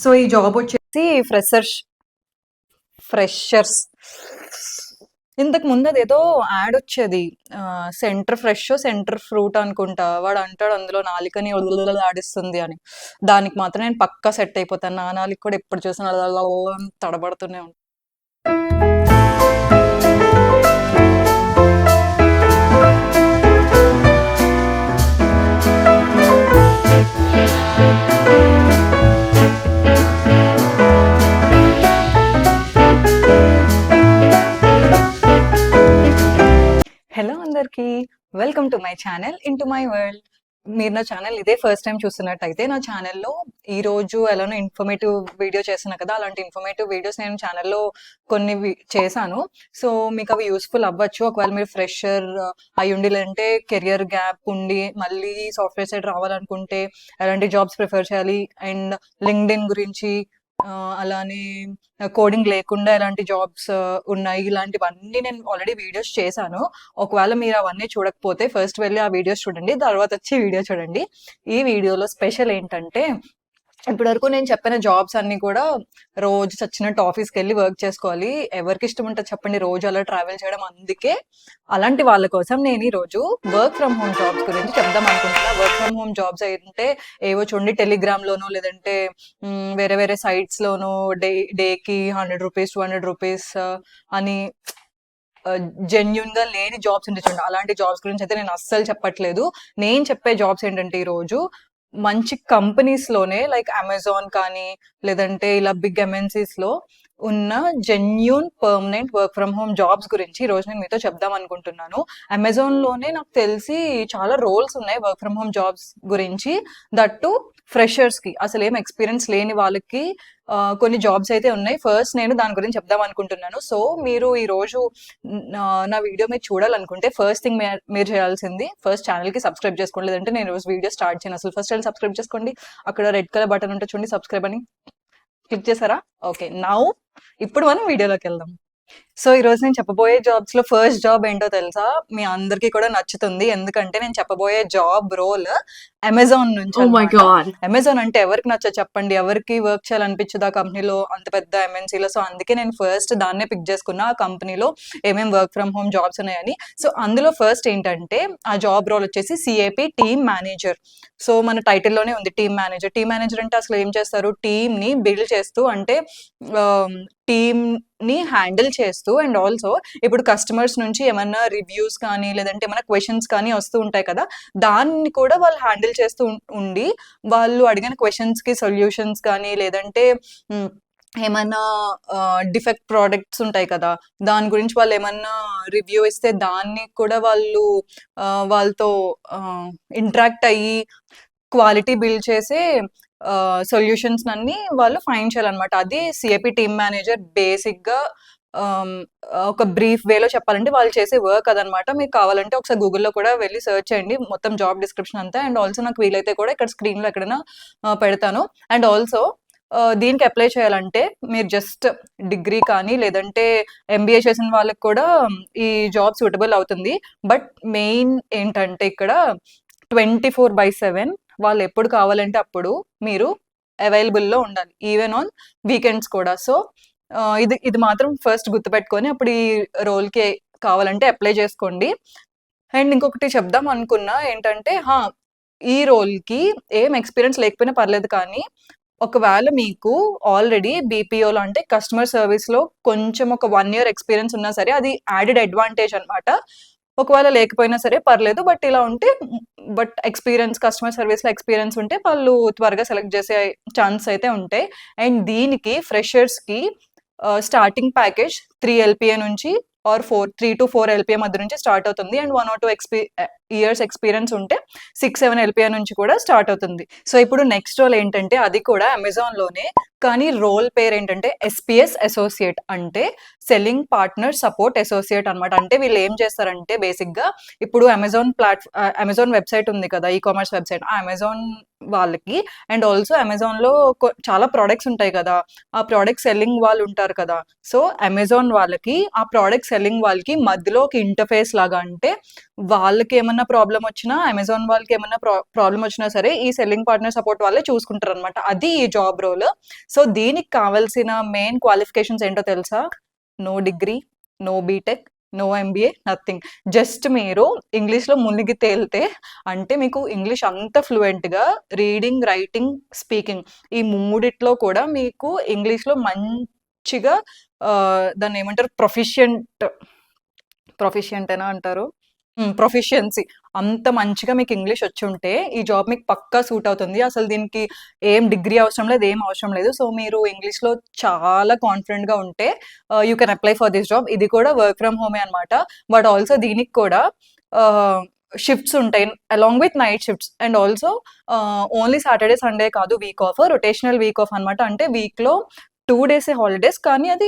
So ఈ job వచ్చేసి freshers. ఇంతకు ముందు అదేదో యాడ్ వచ్చేది, సెంటర్ ఫ్రెష్ సెంటర్ ఫ్రూట్ అనుకుంటా. వాడు అంటాడు అందులో నాలికని ఆడిస్తుంది అని. దానికి మాత్రం నేను పక్కా సెట్ అయిపోతాను. నా నాలిక కూడా ఎప్పుడు చూసినా తడబడుతూనే ఉంటాను. హలో అందరికీ, welcome to my channel in to my world. మీరు నా ఛానల్ ఇదే ఫస్ట్ టైం చూస్తున్నట్టయితే నా ఛానల్లో ఈరోజు ఎలానో ఇన్ఫర్మేటివ్ వీడియో చేస్తున్నా కదా, అలాంటి ఇన్ఫర్మేటివ్ వీడియోస్ నేను ఛానల్లో కొన్ని చేశాను. సో మీకు అవి యూస్ఫుల్ అవ్వచ్చు. ఒకవేళ మీరు ఫ్రెషర్ అయ్యుండి, లేదంటే కెరియర్ గ్యాప్ ఉండి మళ్ళీ సాఫ్ట్వేర్ సైడ్ రావాలనుకుంటే ఎలాంటి జాబ్స్ ప్రిఫర్ చేయాలి, అండ్ లింక్డ్ఇన్ గురించి, అలానే కోడింగ్ లేకుండా ఎలాంటి జాబ్స్ ఉన్నాయి, ఇలాంటివన్నీ నేను ఆల్రెడీ వీడియోస్ చేశాను. ఒకవేళ మీరు అవన్నీ చూడకపోతే ఫస్ట్ వెళ్ళి ఆ వీడియోస్ చూడండి, తర్వాత వచ్చి వీడియో చూడండి. ఈ వీడియోలో స్పెషల్ ఏంటంటే, ఇప్పటి వరకు నేను చెప్పిన జాబ్స్ అన్ని కూడా రోజు చచ్చినట్టు ఆఫీస్కి వెళ్ళి వర్క్ చేసుకోవాలి. ఎవరికి ఇష్టం ఉంటుంది చెప్పండి రోజు అలా ట్రావెల్ చేయడం? అందుకే అలాంటి వాళ్ళ కోసం నేను ఈ రోజు వర్క్ ఫ్రమ్ హోమ్ జాబ్స్ గురించి చెప్దాం అనుకుంటున్నా. వర్క్ ఫ్రమ్ హోమ్ జాబ్స్ అయితే ఏవో చూడండి, టెలిగ్రామ్ లోనో లేదంటే వేరే వేరే సైట్స్ లోనో డేకి 100 రూపీస్ 200 రూపీస్ అని జెన్యున్ గా లేని జాబ్స్ ఉంటే చూడండి. అలాంటి జాబ్స్ గురించి అయితే నేను అస్సలు చెప్పట్లేదు. నేను చెప్పే జాబ్స్ ఏంటంటే ఈ రోజు మంచి కంపెనీస్ లోనే, లైక్ అమెజాన్ కానీ లేదంటే ఇలా బిగ్ ఎంఎన్సీస్ లో ఉన్న genuine permanent work from home jobs గురించి ఈ రోజు నేను మీతో చెప్దాం అనుకుంటున్నాను. అమెజాన్ లోనే నాకు తెలిసి చాలా రోల్స్ ఉన్నాయి వర్క్ ఫ్రమ్ హోమ్ జాబ్స్ గురించి, దట్టు ఫ్రెషర్స్ కి, అసలు ఏం ఎక్స్పీరియన్స్ లేని వాళ్ళకి కొన్ని జాబ్స్ అయితే ఉన్నాయి. ఫస్ట్ నేను దాని గురించి చెప్దాం అనుకుంటున్నాను. సో మీరు ఈ రోజు నా వీడియో మీరు చూడాలనుకుంటే ఫస్ట్ థింగ్ మీరు చేయాల్సింది ఫస్ట్ ఛానల్ కి సబ్స్క్రైబ్ చేసుకోండి, లేదంటే నేను రోజు వీడియో స్టార్ట్ చేయను. అసలు ఫస్ట్ ఛానల్ సబ్స్క్రైబ్ చేసుకోండి, అక్కడ రెడ్ కలర్ బటన్ ఉంటే చూడండి, సబ్స్క్రైబ్ అని క్లిక్ చేశారా? ఓకే, నౌ ఇప్పుడు మనం వీడియోలోకి వెళ్దాం. సో ఈ రోజు నేను చెప్పబోయే జాబ్స్ లో ఫస్ట్ జాబ్ ఏంటో తెలుసా? మీ అందరికీ కూడా నచ్చుతుంది, ఎందుకంటే నేను చెప్పబోయే జాబ్ రోల్ అమెజాన్ నుంచి. అమెజాన్ అంటే ఎవరికి నచ్చదు చెప్పండి? ఎవరికి వర్క్ చేయాలనిపించదు ఆ కంపెనీలో, అంత పెద్ద ఎంఎన్సీలో? సో అందుకే నేను ఫస్ట్ దాన్నే పిక్ చేసుకున్నా, ఆ కంపెనీలో ఏమేమి వర్క్ ఫ్రమ్ హోమ్ జాబ్స్ ఉన్నాయని. సో అందులో ఫస్ట్ ఏంటంటే ఆ జాబ్ రోల్ వచ్చేసి సిఏపి టీమ్ మేనేజర్. సో మన టైటిల్లోనే ఉంది టీమ్ మేనేజర్. టీమ్ మేనేజర్ అంటే అసలు ఏం చేస్తారు? టీమ్ ని బిల్డ్ చేస్తూ, అంటే టీమ్ ని హ్యాండిల్ చేస్తూ, అండ్ ఆల్సో ఇప్పుడు కస్టమర్స్ నుంచి ఏమన్నా రివ్యూస్ కానీ లేదంటే ఏమైనా క్వశ్చన్స్ కానీ వస్తూ ఉంటాయి కదా, దాన్ని కూడా వాళ్ళు హ్యాండిల్ చేస్తూ ఉండి, వాళ్ళు అడిగిన క్వశ్చన్స్ కి సొల్యూషన్స్ కానీ లేదంటే ఏమన్నా డిఫెక్ట్ ప్రోడక్ట్స్ ఉంటాయి కదా, దాని గురించి వాళ్ళు ఏమన్నా రివ్యూ ఇస్తే దాన్ని కూడా వాళ్ళతో ఇంటరాక్ట్ అయ్యి క్వాలిటీ బిల్డ్ చేసే సొల్యూషన్స్ అన్ని వాళ్ళు ఫైండ్ చేయాలన్నమాట. అది సిఏపి టీమ్ మేనేజర్ బేసిక్ గా ఒక బ్రీఫ్ వేలో చెప్పాలంటే వాళ్ళు చేసే వర్క్ అదనమాట. మీకు కావాలంటే ఒకసారి గూగుల్లో కూడా వెళ్ళి సెర్చ్ చేయండి మొత్తం జాబ్ డిస్క్రిప్షన్ అంతా. అండ్ ఆల్సో నాకు వీలైతే కూడా ఇక్కడ స్క్రీన్ లో ఎక్కడైనా పెడతాను. అండ్ ఆల్సో దీనికి అప్లై చేయాలంటే మీరు జస్ట్ డిగ్రీ కానీ లేదంటే ఎంబీఏ చేసిన వాళ్ళకి కూడా ఈ జాబ్ సూటబుల్ అవుతుంది. బట్ మెయిన్ ఏంటంటే ఇక్కడ 24/7 వాళ్ళు ఎప్పుడు కావాలంటే అప్పుడు మీరు అవైలబుల్లో ఉండాలి, ఈవెన్ ఆన్ వీకెండ్స్ కూడా. సో ఇది మాత్రం ఫస్ట్ గుర్తుపెట్టుకొని అప్పుడు ఈ రోల్కి కావాలంటే అప్లై చేసుకోండి. అండ్ ఇంకొకటి చెప్దాం అనుకున్నా ఏంటంటే, ఈ రోల్కి ఏం ఎక్స్పీరియన్స్ లేకపోయినా పర్లేదు, కానీ ఒకవేళ మీకు ఆల్రెడీ బీపీఓలో అంటే కస్టమర్ సర్వీస్లో కొంచెం ఒక 1 year ఎక్స్పీరియన్స్ ఉన్నా సరే అది యాడెడ్ అడ్వాంటేజ్ అనమాట. ఒకవేళ లేకపోయినా సరే పర్లేదు, బట్ ఇలా ఉంటే, బట్ ఎక్స్పీరియన్స్ కస్టమర్ సర్వీస్లో ఎక్స్పీరియన్స్ ఉంటే వాళ్ళు త్వరగా సెలెక్ట్ చేసే ఛాన్స్ అయితే ఉంటాయి. అండ్ దీనికి ఫ్రెషర్స్కి స్టార్టింగ్ ప్యాకేజ్ 3 LPA నుంచి ఆర్ 3 to 4 LPA మధ్య నుంచి స్టార్ట్ అవుతుంది. అండ్ 1 or 2 years ఎక్స్పీరియన్స్ ఉంటే 6-7 LPA నుంచి కూడా స్టార్ట్ అవుతుంది. సో ఇప్పుడు నెక్స్ట్ రోల్ ఏంటంటే, అది కూడా అమెజాన్ లోనే, కానీ రోల్ పేరు ఏంటంటే SPS అసోసియేట్, అంటే సెల్లింగ్ పార్ట్నర్ సపోర్ట్ అసోసియేట్ అనమాట. అంటే వీళ్ళు ఏం చేస్తారంటే బేసిక్ గా ఇప్పుడు అమెజాన్ వెబ్సైట్ ఉంది కదా, ఈ కామర్స్ వెబ్సైట్, ఆ అమెజాన్ వాళ్ళకి అండ్ ఆల్సో అమెజాన్ లో చాలా ప్రోడక్ట్స్ ఉంటాయి కదా, ఆ ప్రోడక్ట్ సెల్లింగ్ వాళ్ళు ఉంటారు కదా. సో అమెజాన్ వాళ్ళకి ఆ ప్రోడక్ట్ సెల్లింగ్ వాళ్ళకి మధ్యలో ఒక ఇంటర్ఫేస్ లాగా, అంటే వాళ్ళకి ఏమన్నా ప్రాబ్లమ్ వచ్చినా, అమెజాన్ వాళ్ళకి ఏమన్నా ప్రాబ్లమ్ వచ్చినా సరే ఈ సెల్లింగ్ పార్ట్నర్ సపోర్ట్ వాళ్ళే చూసుకుంటారు అనమాట. అది ఈ జాబ్ రోల్. సో దీనికి కావాల్సిన మెయిన్ క్వాలిఫికేషన్స్ ఏంటో తెలుసా? No degree, no BTech, no MBA, nothing. Just మీరు ఇంగ్లీష్లో మునిగి తేలితే, అంటే మీకు ఇంగ్లీష్ అంత ఫ్లూయెంట్గా రీడింగ్, రైటింగ్, స్పీకింగ్ ఈ మూడిట్లో కూడా మీకు ఇంగ్లీష్లో మంచిగా దాన్ని ఏమంటారు, ప్రొఫిషియంట్ అయినా అంటారు, ప్రొఫిషియన్సీ అంత మంచిగా మీకు ఇంగ్లీష్ వచ్చి ఉంటే ఈ జాబ్ మీకు పక్కా సూట్ అవుతుంది. అసలు దీనికి ఏం డిగ్రీ అవసరం లేదు, ఏం అవసరం లేదు. సో మీరు ఇంగ్లీష్లో చాలా కాన్ఫిడెంట్గా ఉంటే you can apply for this job. ఇది కూడా వర్క్ ఫ్రమ్ హోమే అనమాట. బట్ ఆల్సో దీనికి కూడా షిఫ్ట్స్ ఉంటాయి along with night shifts. And also only Saturday Sunday కాదు week off, rotational week off అనమాట. అంటే వీక్లో 2 డేసే హాలిడేస్, కానీ అది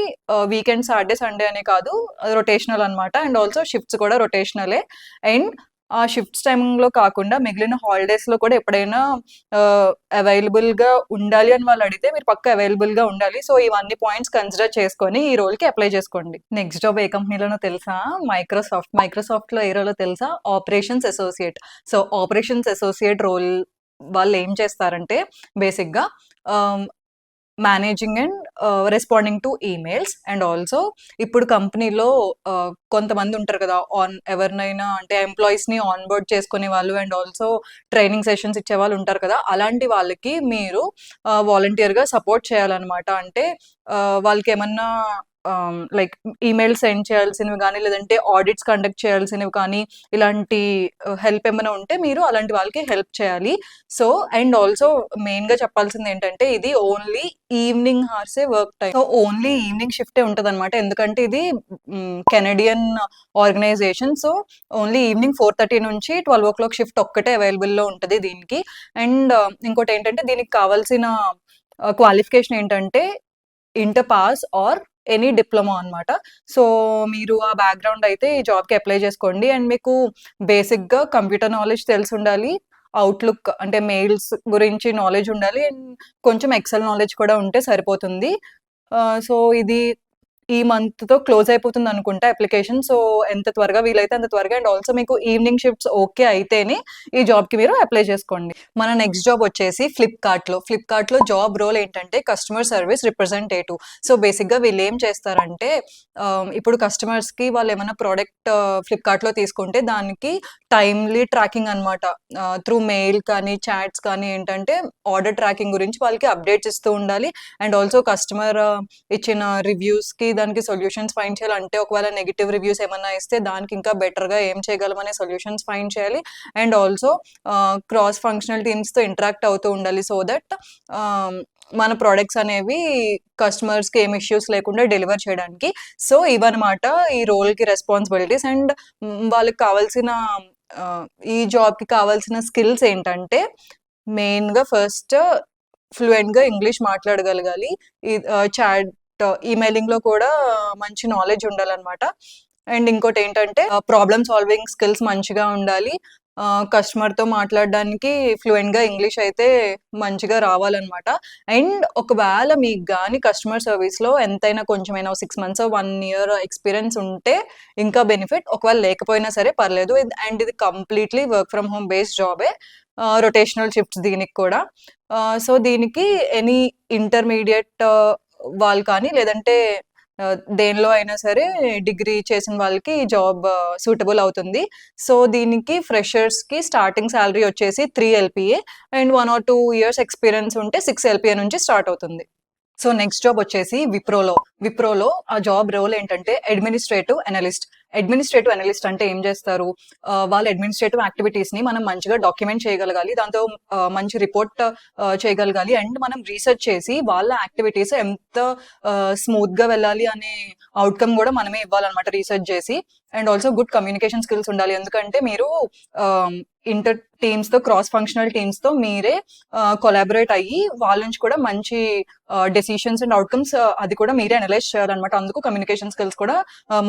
వీకెండ్ సాటర్డే సండే అనే కాదు, రొటేషనల్ అనమాట. అండ్ ఆల్సో షిఫ్ట్స్ కూడా రొటేషనలే. అండ్ ఆ షిఫ్ట్స్ టైమింగ్లో కాకుండా మిగిలిన హాలిడేస్లో కూడా ఎప్పుడైనా అవైలబుల్గా ఉండాలి అని వాళ్ళు అడిగితే మీరు పక్క అవైలబుల్గా ఉండాలి. సో ఇవన్నీ పాయింట్స్ కన్సిడర్ చేసుకొని ఈ రోల్కి అప్లై చేసుకోండి. నెక్స్ట్ జాబ్ ఏ కంపెనీలోనో తెలుసా? మైక్రోసాఫ్ట్లో ఏ రోలో తెలుసా? Operations associate. So operations associate role వాళ్ళు ఏం చేస్తారంటే బేసిక్గా managing and responding to emails. And also ఇప్పుడు కంపెనీలో కొంతమంది ఉంటారు కదా, ఎవరినైనా అంటే ఎంప్లాయీస్ని ఆన్బోర్డ్ చేసుకునే వాళ్ళు అండ్ ఆల్సో ట్రైనింగ్ సెషన్స్ ఇచ్చే వాళ్ళు ఉంటారు కదా, అలాంటి వాళ్ళకి మీరు వాలంటీర్గా సపోర్ట్ చేయాలన్నమాట. అంటే వాళ్ళకి ఏమన్నా లైక్ ఈమెయిల్ సెండ్ చేయాల్సినవి కానీ, లేదంటే ఆడిట్స్ కండక్ట్ చేయాల్సినవి కానీ, ఇలాంటి హెల్ప్ ఏమైనా ఉంటే మీరు అలాంటి వాళ్ళకి హెల్ప్ చేయాలి. సో అండ్ ఆల్సో మెయిన్గా చెప్పాల్సింది ఏంటంటే ఇది ఓన్లీ ఈవినింగ్ హార్సే work time. So only evening షిఫ్టే ఉంటుంది అనమాట. ఎందుకంటే ఇది Canadian organisation. So only evening 4:30 నుంచి 12 o'clock షిఫ్ట్ ఒక్కటే అవైలబుల్లో ఉంటుంది దీనికి. అండ్ ఇంకోటి ఏంటంటే దీనికి కావాల్సిన క్వాలిఫికేషన్ ఏంటంటే inter pass or any diploma అనమాట. సో మీరు ఆ బ్యాక్గ్రౌండ్ అయితే ఈ జాబ్కి అప్లై చేసుకోండి. అండ్ మీకు బేసిక్గా కంప్యూటర్ నాలెడ్జ్ తెలిసి ఉండాలి, అవుట్లుక్ అంటే మెయిల్స్ గురించి నాలెడ్జ్ ఉండాలి, అండ్ కొంచెం ఎక్సెల్ నాలెడ్జ్ కూడా ఉంటే సరిపోతుంది. సో ఇది ఈ మంత్తో క్లోజ్ అయిపోతుంది అనుకుంటా అప్లికేషన్. సో ఎంత త్వరగా వీలైతే అంత త్వరగా. అండ్ ఆల్సో మీకు ఈవినింగ్ షిఫ్ట్స్ ఓకే అయితేనే ఈ జాబ్కి మీరు అప్లై చేసుకోండి. మన నెక్స్ట్ జాబ్ వచ్చేసి ఫ్లిప్కార్ట్లో జాబ్ రోల్ ఏంటంటే కస్టమర్ సర్వీస్ రిప్రజెంటేటివ్. సో బేసిక్గా వీళ్ళు ఏం చేస్తారంటే ఇప్పుడు కస్టమర్స్కి వాళ్ళు ఏమైనా ప్రోడక్ట్ ఫ్లిప్కార్ట్లో తీసుకుంటే దానికి టైమ్లీ ట్రాకింగ్ అనమాట. త్రూ మెయిల్ కానీ చాట్స్ కానీ ఏంటంటే ఆర్డర్ ట్రాకింగ్ గురించి వాళ్ళకి అప్డేట్స్ ఇస్తూ ఉండాలి. అండ్ ఆల్సో కస్టమర్ ఇచ్చిన రివ్యూస్కి దానికి సొల్యూషన్స్ ఫైండ్ చేయాలి. అంటే ఒకవేళ నెగిటివ్ రివ్యూస్ ఏమన్నా ఇస్తే దానికి ఇంకా బెటర్గా ఏం చేయగలమనే సొల్యూషన్స్ ఫైండ్ చేయాలి. అండ్ ఆల్సో క్రాస్ ఫంక్షనల్ టీమ్స్తో ఇంటరాక్ట్ అవుతూ ఉండాలి. సో దట్ మన ప్రోడక్ట్స్ అనేవి కస్టమర్స్కి ఏం ఇష్యూస్ లేకుండా డెలివర్ చేయడానికి. సో ఇవన్నమాట ఈ రోల్కి రెస్పాన్సిబిలిటీస్. అండ్ వాళ్ళకి కావాల్సిన ఈ జాబ్కి కావాల్సిన స్కిల్స్ ఏంటంటే మెయిన్గా ఫస్ట్ ఫ్లూయెంట్గా ఇంగ్లీష్ మాట్లాడగలగాలి. చాట్ ఈమెయిలింగ్లో కూడా మంచి నాలెడ్జ్ ఉండాలన్నమాట. అండ్ ఇంకోటి ఏంటంటే ప్రాబ్లమ్ సాల్వింగ్ స్కిల్స్ మంచిగా ఉండాలి. కస్టమర్తో మాట్లాడడానికి ఫ్లూయెంట్గా ఇంగ్లీష్ అయితే మంచిగా రావాలన్నమాట. అండ్ ఒకవేళ మీకు కానీ కస్టమర్ సర్వీస్లో ఎంతైనా కొంచెమైనా 6 months 1 year ఎక్స్పీరియన్స్ ఉంటే ఇంకా బెనిఫిట్, ఒకవేళ లేకపోయినా సరే పర్లేదు. అండ్ ఇది completely work from home based జాబే, రొటేషనల్ షిఫ్ట్స్ దీనికి కూడా. సో దీనికి ఎనీ ఇంటర్మీడియట్ వాళ్ళు కానీ లేదంటే దేనిలో అయినా సరే డిగ్రీ చేసిన వాళ్ళకి ఈ జాబ్ సూటబుల్ అవుతుంది. సో దీనికి ఫ్రెషర్స్కి స్టార్టింగ్ శాలరీ వచ్చేసి 3 LPA and 1 or 2 years experience ఉంటే 6 LPA నుంచి స్టార్ట్ అవుతుంది. సో నెక్స్ట్ జాబ్ వచ్చేసి విప్రోలో ఆ జాబ్ రోల్ ఏంటంటే అడ్మినిస్ట్రేటివ్ అనలిస్ట్ అంటే ఏం చేస్తారు, వాళ్ళ అడ్మినిస్ట్రేటివ్ యాక్టివిటీస్ని మనం మంచిగా డాక్యుమెంట్ చేయగలగాలి, దాంతో మంచి రిపోర్ట్ చేయగలగాలి. అండ్ మనం రీసెర్చ్ చేసి వాళ్ళ యాక్టివిటీస్ ఎంత స్మూత్గా వెళ్ళాలి అనే అవుట్కమ్ కూడా మనమే ఇవ్వాలన్నమాట రీసెర్చ్ చేసి. And also good communication skills ఉండాలి. ఎందుకంటే మీరు ఇంటర్ టీమ్స్తో క్రాస్ ఫంక్షనల్ టీమ్స్తో మీరే కొలాబరేట్ అయ్యి వాళ్ళ నుంచి కూడా మంచి డెసిషన్స్ అండ్ అవుట్కమ్స్ అది కూడా మీరే అనలైజ్ చేయాలన్నమాట. అందుకు కమ్యూనికేషన్ స్కిల్స్ కూడా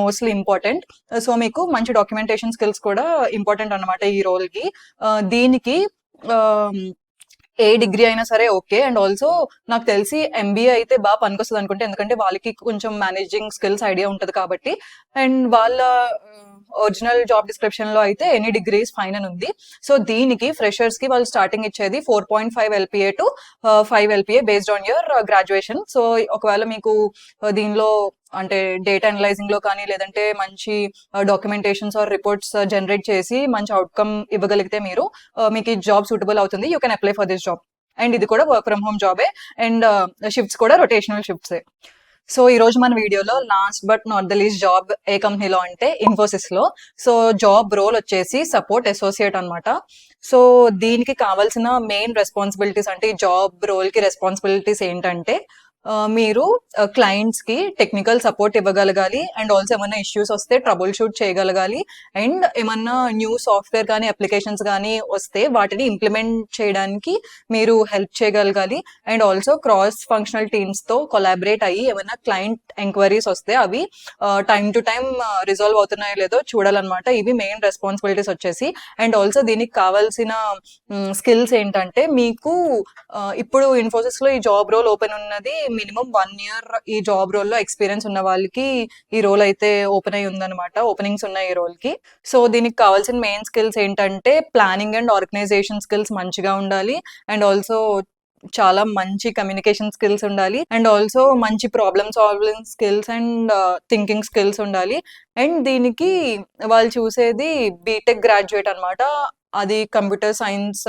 మోస్ట్లీ ఇంపార్టెంట్. సో మీకు మంచి డాక్యుమెంటేషన్ స్కిల్స్ కూడా ఇంపార్టెంట్ అనమాట ఈ రోల్కి. దీనికి ఏ డిగ్రీ అయినా సరే ఓకే. అండ్ ఆల్సో నాకు తెలిసి MBA అయితే బాగా పనికొస్తుంది అనుకుంటే, ఎందుకంటే వాళ్ళకి కొంచెం మేనేజింగ్ స్కిల్స్ ఐడియా ఉంటుంది కాబట్టి. అండ్ వాళ్ళ ఒరిజినల్ జాబ్ డిస్క్రిప్షన్ లో అయితే ఎనీ డిగ్రీస్ ఫైన్ అని ఉంది. సో దీనికి ఫ్రెషర్స్ కి వాళ్ళు స్టార్టింగ్ ఇచ్చేది 4.5 LPA to 5 LPA based on your graduation. So ఒకవేళ మీకు దీనిలో అంటే డేటా అనలైజింగ్ లో కానీ లేదంటే మంచి డాక్యుమెంటేషన్స్ ఆర్ రిపోర్ట్స్ జనరేట్ చేసి మంచి అవుట్కమ్ ఇవ్వగలిగితే మీరు మీకు ఈ జాబ్ సూటబుల్ అవుతుంది. You can apply for this job. And ఇది కూడా వర్క్ ఫ్రమ్ హోమ్ జాబే అండ్ షిఫ్ట్స్ కూడా రొటేషనల్ షిఫ్ట్సే. సో ఈ రోజు మన వీడియోలో last but not the least job ఏ కంపెనీలో అంటే ఇన్ఫోసిస్ లో. సో జాబ్ రోల్ వచ్చేసి సపోర్ట్ అసోసియేట్ అన్నమాట. సో దీనికి కావాల్సిన మెయిన్ రెస్పాన్సిబిలిటీస్ అంటే ఈ జాబ్ రోల్ కి రెస్పాన్సిబిలిటీస్ ఏంటంటే మీరు క్లయింట్స్ కి టెక్నికల్ సపోర్ట్ ఇవ్వగలగాలి అండ్ ఆల్సో ఏమన్నా ఇష్యూస్ వస్తే ట్రబుల్ షూట్ చేయగలగాలి అండ్ ఏమన్నా న్యూ సాఫ్ట్వేర్ కానీ అప్లికేషన్స్ కానీ వస్తే వాటిని ఇంప్లిమెంట్ చేయడానికి మీరు హెల్ప్ చేయగలగాలి and also cross functional teams తో కొలాబరేట్ అయ్యి ఏమైనా క్లయింట్ ఎంక్వైరీస్ వస్తే అవి టైం టు టైం రిజాల్వ్ అవుతున్నాయో లేదో చూడాలన్నమాట. ఇవి మెయిన్ రెస్పాన్సిబిలిటీస్ వచ్చేసి. అండ్ ఆల్సో దీనికి కావాల్సిన స్కిల్స్ ఏంటంటే మీకు ఇప్పుడు ఇన్ఫోసిస్ లో ఈ జాబ్ రోల్ ఓపెన్ ఉన్నది మినిమం 1 year ఈ జాబ్ రోల్ లో ఎక్స్పీరియన్స్ ఉన్న వాళ్ళకి ఈ రోల్ అయితే ఓపెన్ అయి ఉందన్నమాట. ఓపెనింగ్స్ ఉన్నాయి ఈ రోల్ కి. సో దీనికి కావాల్సిన మెయిన్ స్కిల్స్ ఏంటంటే ప్లానింగ్ అండ్ ఆర్గనైజేషన్ స్కిల్స్ మంచిగా ఉండాలి అండ్ ఆల్సో చాలా మంచి కమ్యూనికేషన్ స్కిల్స్ ఉండాలి అండ్ ఆల్సో మంచి problem solving skills and thinking skills ఉండాలి. అండ్ దీనికి వాళ్ళు చూసేది బీటెక్ గ్రాడ్యుయేట్ అన్నమాట. అది కంప్యూటర్ సైన్స్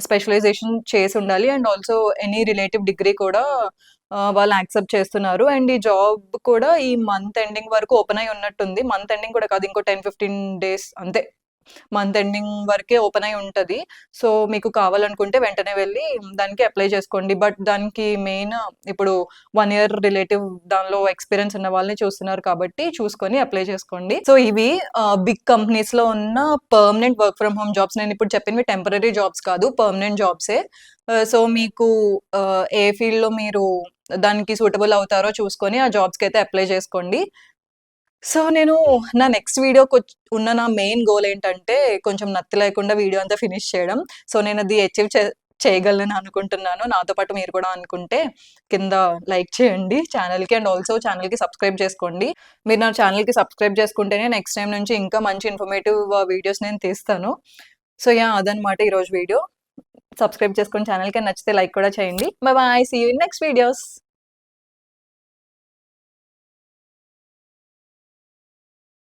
స్పెషలైజేషన్ చేసి ఉండాలి and also any relative degree కూడా వాళ్ళు యాక్సెప్ట్ చేస్తున్నారు. అండ్ ఈ జాబ్ కూడా ఈ మంత్ ఎండింగ్ వరకు ఓపెన్ అయి ఉన్నట్టుంది. మంత్ ఎండింగ్ కూడా కాదు, ఇంకో 10-15 days అంతే. మంత్ ఎండింగ్ వరకే ఓపెన్ అయి ఉంటది. సో మీకు కావాలనుకుంటే వెంటనే వెళ్ళి దానికి అప్లై చేసుకోండి. బట్ దానికి మెయిన్ ఇప్పుడు 1 year రిలేటివ్ దానిలో ఎక్స్పీరియన్స్ ఉన్న వాళ్ళని చూస్తున్నారు కాబట్టి చూసుకొని అప్లై చేసుకోండి. సో ఇవి బిగ్ కంపెనీస్ లో ఉన్న permanent work from home jobs. నేను ఇప్పుడు చెప్పినవి టెంపరీ జాబ్స్ కాదు, పర్మనెంట్ జాబ్సే. సో మీకు ఏ ఫీల్డ్ లో మీరు దానికి సూటబుల్ అవుతారో చూసుకొని ఆ జాబ్స్ కి అయితే అప్లై చేసుకోండి. సో నేను నా నెక్స్ట్ వీడియోకి ఉన్న నా మెయిన్ గోల్ ఏంటంటే కొంచెం నత్తి లేకుండా వీడియో అంతా ఫినిష్ చేయడం. సో నేను అది అచీవ్ చేయగలను అనుకుంటున్నాను. నాతో పాటు మీరు కూడా అనుకుంటే కింద లైక్ చేయండి ఛానల్కి అండ్ ఆల్సో ఛానల్కి సబ్స్క్రైబ్ చేసుకోండి. మీరు నా ఛానల్కి సబ్స్క్రైబ్ చేసుకుంటేనే నెక్స్ట్ టైం నుంచి ఇంకా మంచి ఇన్ఫర్మేటివ్ వీడియోస్ నేను తీస్తాను. సో అదనమాట ఈరోజు వీడియో. సబ్స్క్రైబ్ చేసుకుని ఛానల్కి నచ్చితే లైక్ కూడా చేయండి. Bye bye, see you in next videos.